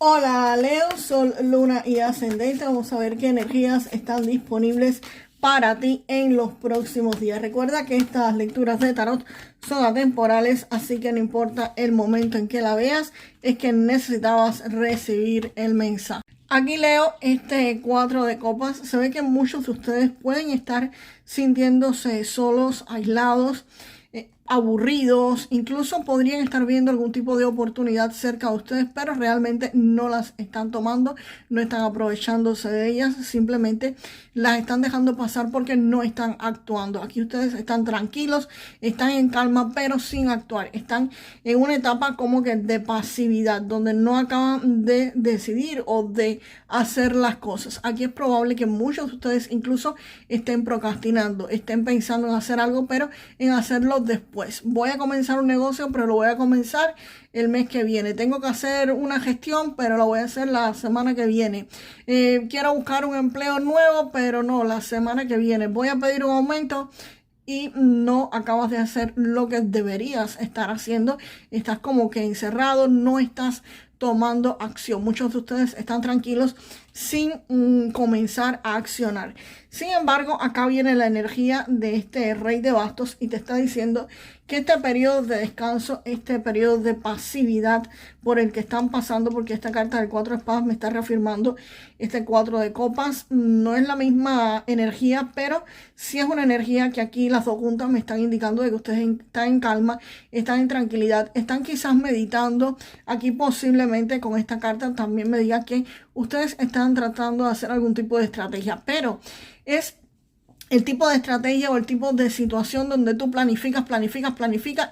Hola Leo, Sol, Luna y Ascendente. Vamos a ver qué energías están disponibles para ti en los próximos días. Recuerda que estas lecturas de tarot son atemporales, así que no importa el momento en que la veas, es que necesitabas recibir el mensaje. Aquí leo este 4 de copas. Se ve que muchos de ustedes pueden estar sintiéndose solos, aislados, aburridos, incluso podrían estar viendo algún tipo de oportunidad cerca de ustedes, pero realmente no las están tomando, no están aprovechándose de ellas, simplemente las están dejando pasar porque no están actuando. Aquí ustedes están tranquilos, están en calma, pero sin actuar. Están en una etapa como que de pasividad, donde no acaban de decidir o de hacer las cosas. Aquí es probable que muchos de ustedes incluso estén procrastinando, estén pensando en hacer algo, pero en hacerlo después. Voy a comenzar un negocio, pero lo voy a comenzar el mes que viene. Tengo que hacer una gestión, pero lo voy a hacer la semana que viene. Quiero buscar un empleo nuevo, pero no, la semana que viene. Voy a pedir un aumento y no acabas de hacer lo que deberías estar haciendo. Estás como que encerrado, no estás tomando acción. Muchos de ustedes están tranquilos sin comenzar a accionar. Sin embargo, acá viene la energía de este rey de bastos y te está diciendo que este periodo de descanso, este periodo de pasividad por el que están pasando, porque esta carta del 4 de espadas me está reafirmando este 4 de copas, no es la misma energía, pero sí es una energía que aquí las dos juntas me están indicando de que ustedes están en calma, están en tranquilidad, están quizás meditando. Aquí posiblemente con esta carta también me diga que ustedes están tratando de hacer algún tipo de estrategia, pero es el tipo de estrategia o el tipo de situación donde tú planificas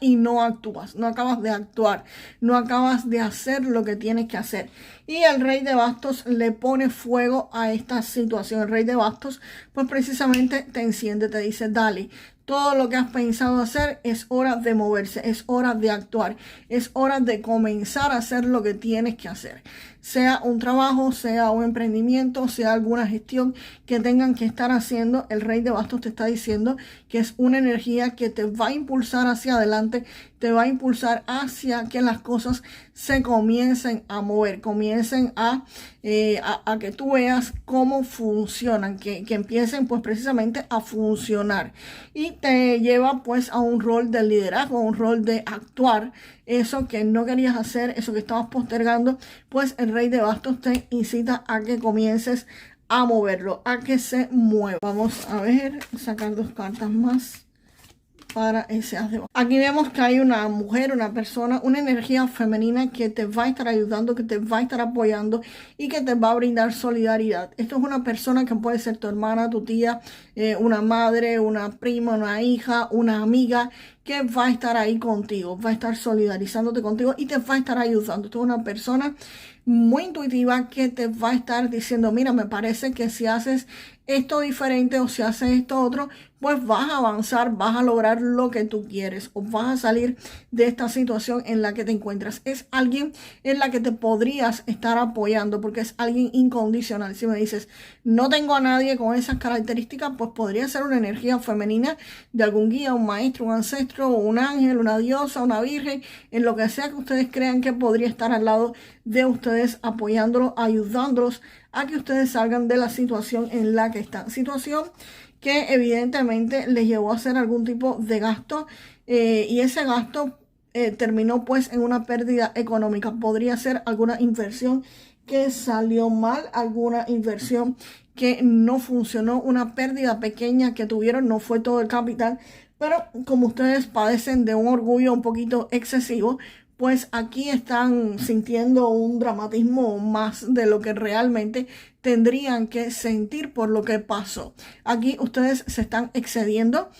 y no actúas, no acabas de actuar, no acabas de hacer lo que tienes que hacer. Y el rey de bastos le pone fuego a esta situación. El rey de bastos pues precisamente te enciende, te dice dale. Todo lo que has pensado hacer es hora de moverse, es hora de actuar, es hora de comenzar a hacer lo que tienes que hacer. Sea un trabajo, sea un emprendimiento, sea alguna gestión que tengan que estar haciendo, el rey de bastos te está diciendo que es una energía que te va a impulsar hacia adelante, te va a impulsar hacia que las cosas se comiencen a mover, comiencen a que tú veas cómo funcionan, que empiecen pues precisamente a funcionar. Y te lleva pues a un rol de liderazgo, a un rol de actuar. Eso que no querías hacer, eso que estabas postergando, pues el rey de bastos te incita a que comiences a moverlo, a que se mueva. Vamos a ver, sacar dos cartas más para ese as de bastos. Aquí vemos que hay una mujer, una persona, una energía femenina que te va a estar ayudando, que te va a estar apoyando y que te va a brindar solidaridad. Esto es una persona que puede ser tu hermana, tu tía, una madre, una prima, una hija, una amiga, que va a estar ahí contigo, va a estar solidarizándote contigo y te va a estar ayudando. Esto es una persona muy intuitiva que te va a estar diciendo, mira, me parece que si haces esto diferente o si haces esto otro, pues vas a avanzar, vas a lograr lo que tú quieres o vas a salir de esta situación en la que te encuentras. Es alguien en la que te podrías estar apoyando porque es alguien incondicional. Si me dices, no tengo a nadie con esas características, pues podría ser una energía femenina de algún guía, un maestro, un ancestro, un ángel, una diosa, una virgen, en lo que sea que ustedes crean que podría estar al lado de ustedes, apoyándolos, ayudándolos a que ustedes salgan de la situación en la que están. Situación que evidentemente les llevó a hacer algún tipo de gasto y ese gasto terminó pues en una pérdida económica. Podría ser alguna inversión que salió mal, alguna inversión que no funcionó, una pérdida pequeña que tuvieron, no fue todo el capital, pero como ustedes padecen de un orgullo un poquito excesivo, pues aquí están sintiendo un dramatismo más de lo que realmente tendrían que sentir por lo que pasó. Aquí ustedes se están excediendo.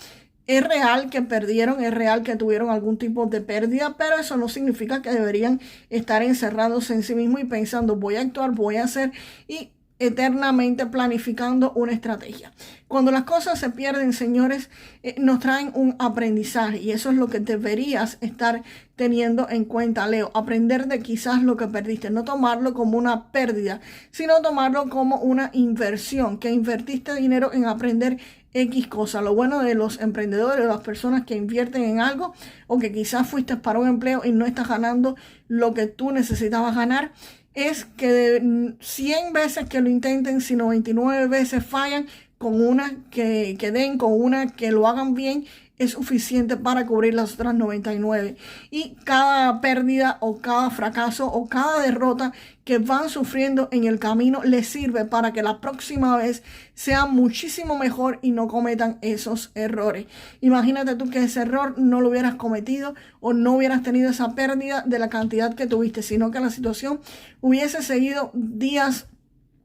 Es real que perdieron, es real que tuvieron algún tipo de pérdida, pero eso no significa que deberían estar encerrados en sí mismos y pensando voy a actuar, voy a hacer y eternamente planificando una estrategia. Cuando las cosas se pierden, señores, nos traen un aprendizaje y eso es lo que deberías estar teniendo en cuenta, Leo. Aprender de quizás lo que perdiste, no tomarlo como una pérdida, sino tomarlo como una inversión, que invertiste dinero en aprender X cosa. Lo bueno de los emprendedores, de las personas que invierten en algo o que quizás fuiste para un empleo y no estás ganando lo que tú necesitabas ganar, es que de 100 veces que lo intenten, si 99 veces fallan, con una que den, con una que lo hagan bien, es suficiente para cubrir las otras 99. Y cada pérdida o cada fracaso o cada derrota que van sufriendo en el camino les sirve para que la próxima vez sea muchísimo mejor y no cometan esos errores. Imagínate tú que ese error no lo hubieras cometido o no hubieras tenido esa pérdida de la cantidad que tuviste, sino que la situación hubiese seguido días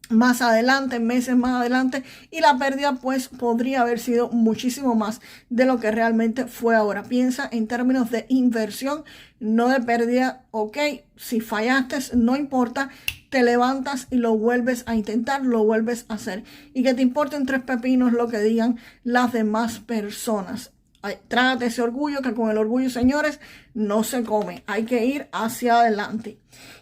más adelante, meses más adelante, y la pérdida pues podría haber sido muchísimo más de lo que realmente fue ahora. Piensa en términos de inversión, no de pérdida. Ok, si fallaste, no importa, te levantas y lo vuelves a intentar, lo vuelves a hacer. Y que te importen tres pepinos lo que digan las demás personas. Trágate ese orgullo, que con el orgullo, señores, no se come. Hay que ir hacia adelante.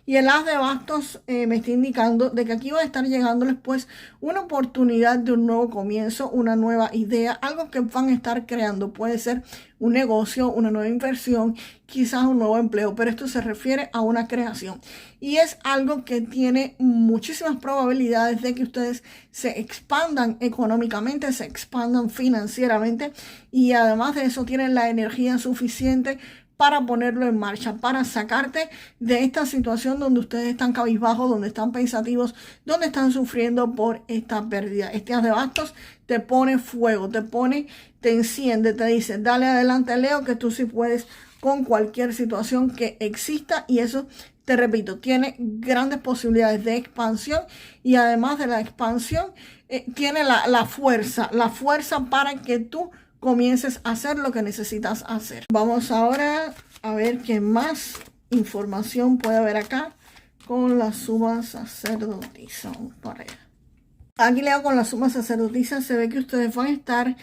Y el as de bastos me está indicando de que aquí va a estar llegándoles pues una oportunidad de un nuevo comienzo, una nueva idea, algo que van a estar creando. Puede ser un negocio, una nueva inversión, quizás un nuevo empleo, pero esto se refiere a una creación. Y es algo que tiene muchísimas probabilidades de que ustedes se expandan económicamente, se expandan financieramente, y además de eso tienen la energía suficiente para ponerlo en marcha, para sacarte de esta situación donde ustedes están cabizbajos, donde están pensativos, donde están sufriendo por esta pérdida. Este as de bastos te pone fuego, te enciende, te dice, dale adelante, Leo, que tú sí puedes con cualquier situación que exista. Y eso, te repito, tiene grandes posibilidades de expansión, y además de la expansión, tiene la fuerza para que tú comiences a hacer lo que necesitas hacer. Vamos ahora a ver qué más información puede haber acá con la suma sacerdotisa. Vamos para allá. Aquí leo con la suma sacerdotisa, se ve que ustedes van a estar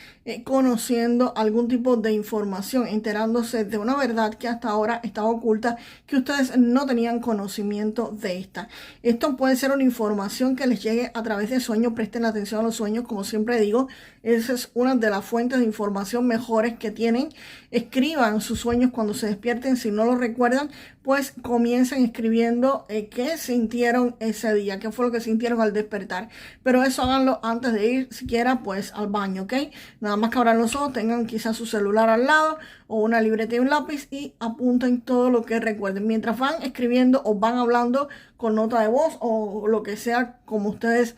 conociendo algún tipo de información, enterándose de una verdad que hasta ahora estaba oculta, que ustedes no tenían conocimiento de esta. Esto puede ser una información que les llegue a través de sueños. Presten atención a los sueños, como siempre digo, esa es una de las fuentes de información mejores que tienen. Escriban sus sueños cuando se despierten. Si no lo recuerdan, pues comiencen escribiendo qué sintieron ese día, qué fue lo que sintieron al despertar. Pero eso háganlo antes de ir siquiera pues al baño, ¿ok? Nada más que abran los ojos, tengan quizás su celular al lado o una libreta y un lápiz y apunten todo lo que recuerden. Mientras van escribiendo o van hablando con nota de voz o lo que sea como ustedes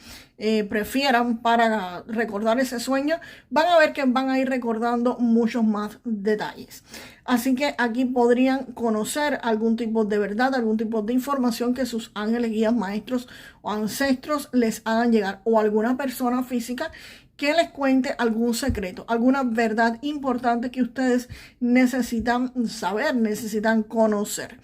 prefieran para recordar ese sueño, van a ver que van a ir recordando muchos más detalles. Así que aquí podrían conocer algún tipo de verdad, algún tipo de información que sus ángeles, guías, maestros o ancestros les hagan llegar, o alguna persona física que les cuente algún secreto, alguna verdad importante que ustedes necesitan saber, necesitan conocer.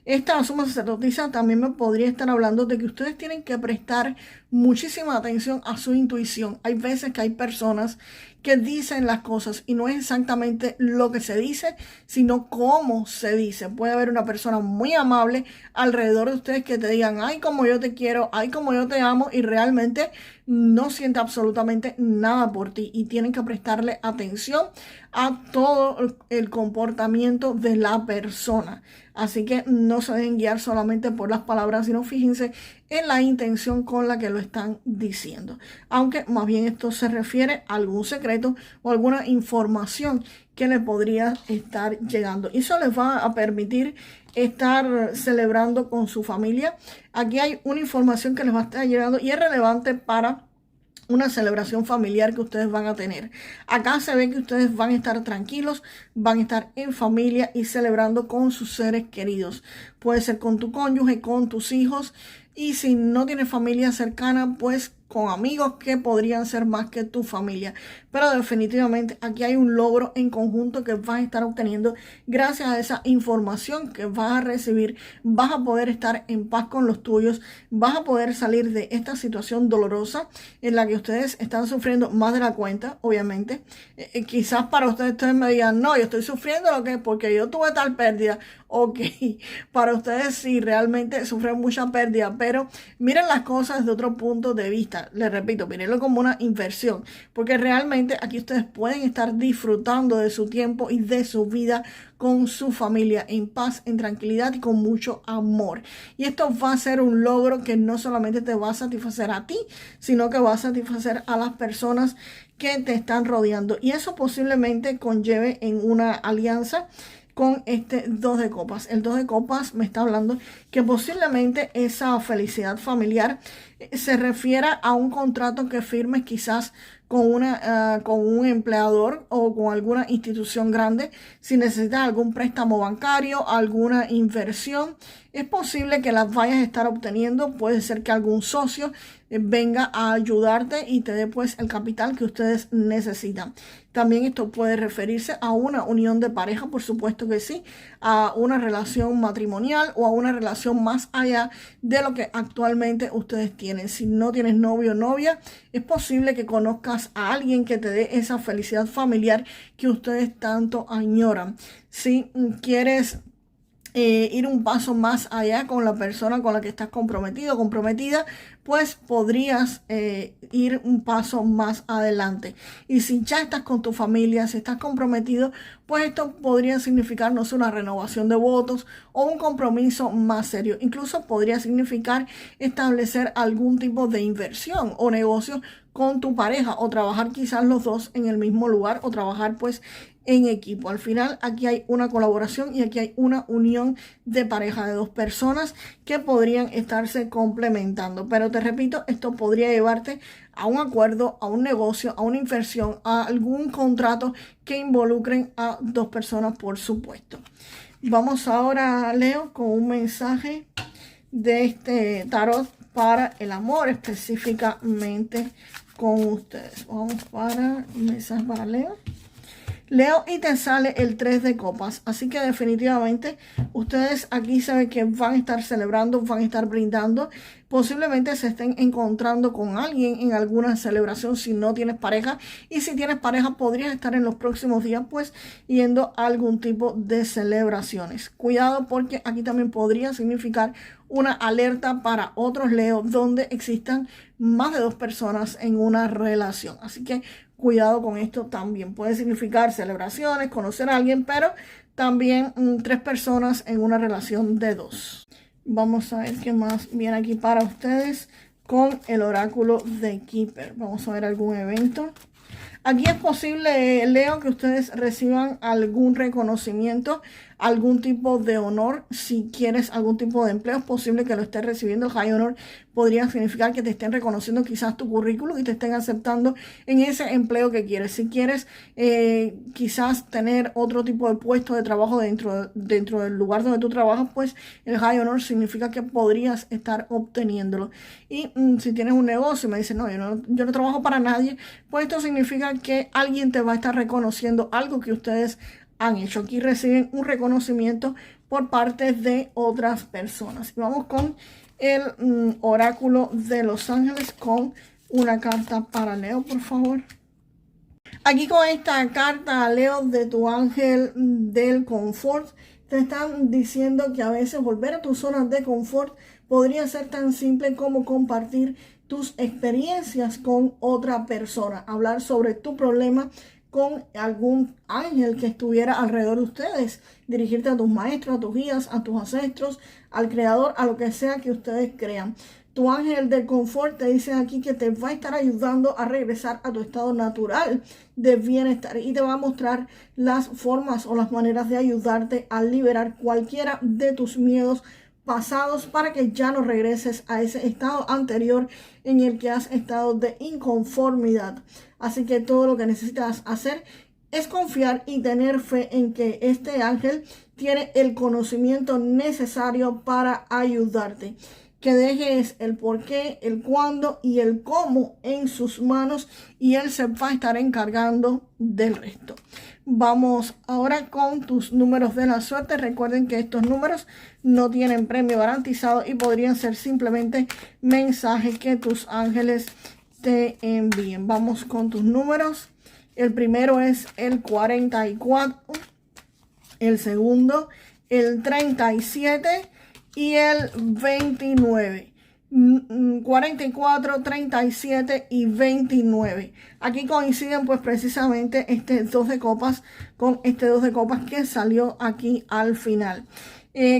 Esta suma sacerdotisa también me podría estar hablando de que ustedes tienen que prestar muchísima atención a su intuición. Hay veces que hay personas que dicen las cosas y no es exactamente lo que se dice, sino cómo se dice. Puede haber una persona muy amable alrededor de ustedes que te digan, ay, como yo te quiero, ay, como yo te amo, y realmente no siente absolutamente nada por ti, y tienen que prestarle atención a todo el comportamiento de la persona. Así que no se dejen guiar solamente por las palabras, sino fíjense en la intención con la que lo están diciendo. Aunque más bien esto se refiere a algún secreto o alguna información que le podría estar llegando. Y eso les va a permitir estar celebrando con su familia. Aquí hay una información que les va a estar llegando y es relevante para una celebración familiar que ustedes van a tener. Acá se ve que ustedes van a estar tranquilos, van a estar en familia y celebrando con sus seres queridos. Puede ser con tu cónyuge, con tus hijos, y si no tienes familia cercana, pues con amigos que podrían ser más que tu familia. Pero definitivamente aquí hay un logro en conjunto que vas a estar obteniendo gracias a esa información que vas a recibir. Vas a poder estar en paz con los tuyos, vas a poder salir de esta situación dolorosa en la que ustedes están sufriendo más de la cuenta, obviamente. Quizás para ustedes me digan, no, yo estoy sufriendo porque yo tuve tal pérdida, ok, para ustedes sí, realmente sufren mucha pérdida, pero miren las cosas desde otro punto de vista. Les repito, mírenlo como una inversión, porque realmente aquí ustedes pueden estar disfrutando de su tiempo y de su vida con su familia en paz, en tranquilidad y con mucho amor. Y esto va a ser un logro que no solamente te va a satisfacer a ti, sino que va a satisfacer a las personas que te están rodeando. Y eso posiblemente conlleve en una alianza con este 2 de copas. El 2 de copas me está hablando que posiblemente esa felicidad familiar se refiera a un contrato que firmes quizás con un empleador o con alguna institución grande. Si necesitas algún préstamo bancario, alguna inversión, es posible que las vayas a estar obteniendo. Puede ser que algún socio venga a ayudarte y te dé pues el capital que ustedes necesitan. También esto puede referirse a una unión de pareja, por supuesto que sí, a una relación matrimonial o a una relación más allá de lo que actualmente ustedes tienen. Si no tienes novio o novia, es posible que conozcas a alguien que te dé esa felicidad familiar que ustedes tanto añoran. Si quieres ir un paso más allá con la persona con la que estás comprometido o comprometida, pues podrías ir un paso más adelante. Y si ya estás con tu familia, si estás comprometido, pues esto podría significar, no sé, una renovación de votos o un compromiso más serio. Incluso podría significar establecer algún tipo de inversión o negocio con tu pareja, o trabajar quizás los dos en el mismo lugar, o trabajar pues en equipo. Al final aquí hay una colaboración y aquí hay una unión de pareja de dos personas que podrían estarse complementando. Pero te repito, esto podría llevarte a un acuerdo, a un negocio, a una inversión, a algún contrato que involucren a dos personas, por supuesto. Vamos ahora, Leo, con un mensaje de este tarot para el amor, específicamente con ustedes. Vamos para el mensaje para Leo. Leo, y te sale el 3 de copas, así que definitivamente ustedes aquí saben que van a estar celebrando, van a estar brindando, posiblemente se estén encontrando con alguien en alguna celebración si no tienes pareja, y si tienes pareja podrías estar en los próximos días pues yendo a algún tipo de celebraciones. Cuidado, porque aquí también podría significar una alerta para otros Leo donde existan más de dos personas en una relación, así que cuidado con esto también. Puede significar celebraciones, conocer a alguien, pero también 3 personas en una relación de 2. Vamos a ver qué más viene aquí para ustedes con el oráculo de Keeper. Vamos a ver algún evento. Aquí es posible, Leo, que ustedes reciban algún reconocimiento, algún tipo de honor. Si quieres algún tipo de empleo, es posible que lo estés recibiendo. High honor podría significar que te estén reconociendo quizás tu currículum y te estén aceptando en ese empleo que quieres. Si quieres quizás tener otro tipo de puesto de trabajo dentro del lugar donde tú trabajas, pues el high honor significa que podrías estar obteniéndolo. Y si tienes un negocio y me dices, no, yo no trabajo para nadie, pues esto significa que alguien te va a estar reconociendo algo que ustedes han hecho. Aquí reciben un reconocimiento por parte de otras personas. Y vamos con el oráculo de los ángeles con una carta para Leo, por favor. Aquí con esta carta, Leo, de tu ángel del confort, te están diciendo que a veces volver a tu zona de confort podría ser tan simple como compartir tus experiencias con otra persona, hablar sobre tu problema con algún ángel que estuviera alrededor de ustedes, dirigirte a tus maestros, a tus guías, a tus ancestros, al creador, a lo que sea que ustedes crean. Tu ángel del confort te dice aquí que te va a estar ayudando a regresar a tu estado natural de bienestar y te va a mostrar las formas o las maneras de ayudarte a liberar cualquiera de tus miedos pasados para que ya no regreses a ese estado anterior en el que has estado de inconformidad. Así que todo lo que necesitas hacer es confiar y tener fe en que este ángel tiene el conocimiento necesario para ayudarte. Que dejes el por qué, el cuándo y el cómo en sus manos y él se va a estar encargando del resto. Vamos ahora con tus números de la suerte. Recuerden que estos números no tienen premio garantizado y podrían ser simplemente mensajes que tus ángeles te envíen. Vamos con tus números. El primero es el 44, el segundo el 37 y el 29. 44, 37 y 29. Aquí coinciden pues precisamente este 2 de copas con este 2 de copas que salió aquí al final.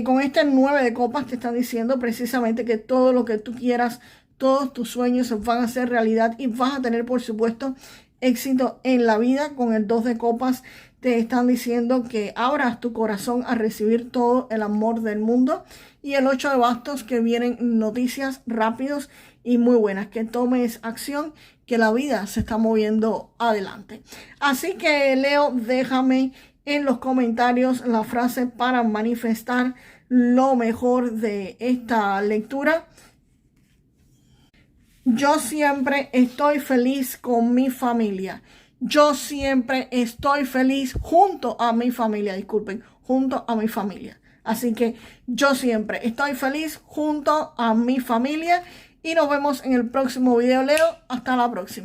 Con este 9 de copas te están diciendo precisamente que todo lo que tú quieras, todos tus sueños van a ser realidad y vas a tener, por supuesto, éxito en la vida. Con el 2 de copas te están diciendo que abras tu corazón a recibir todo el amor del mundo. Y el 8 de bastos, que vienen noticias rápidos y muy buenas, que tomes acción, que la vida se está moviendo adelante. Así que, Leo, déjame en los comentarios la frase para manifestar lo mejor de esta lectura. Yo siempre estoy feliz con mi familia. Yo siempre estoy feliz junto a mi familia. Disculpen, junto a mi familia. Así que yo siempre estoy feliz junto a mi familia. Y nos vemos en el próximo video, Leo. Hasta la próxima.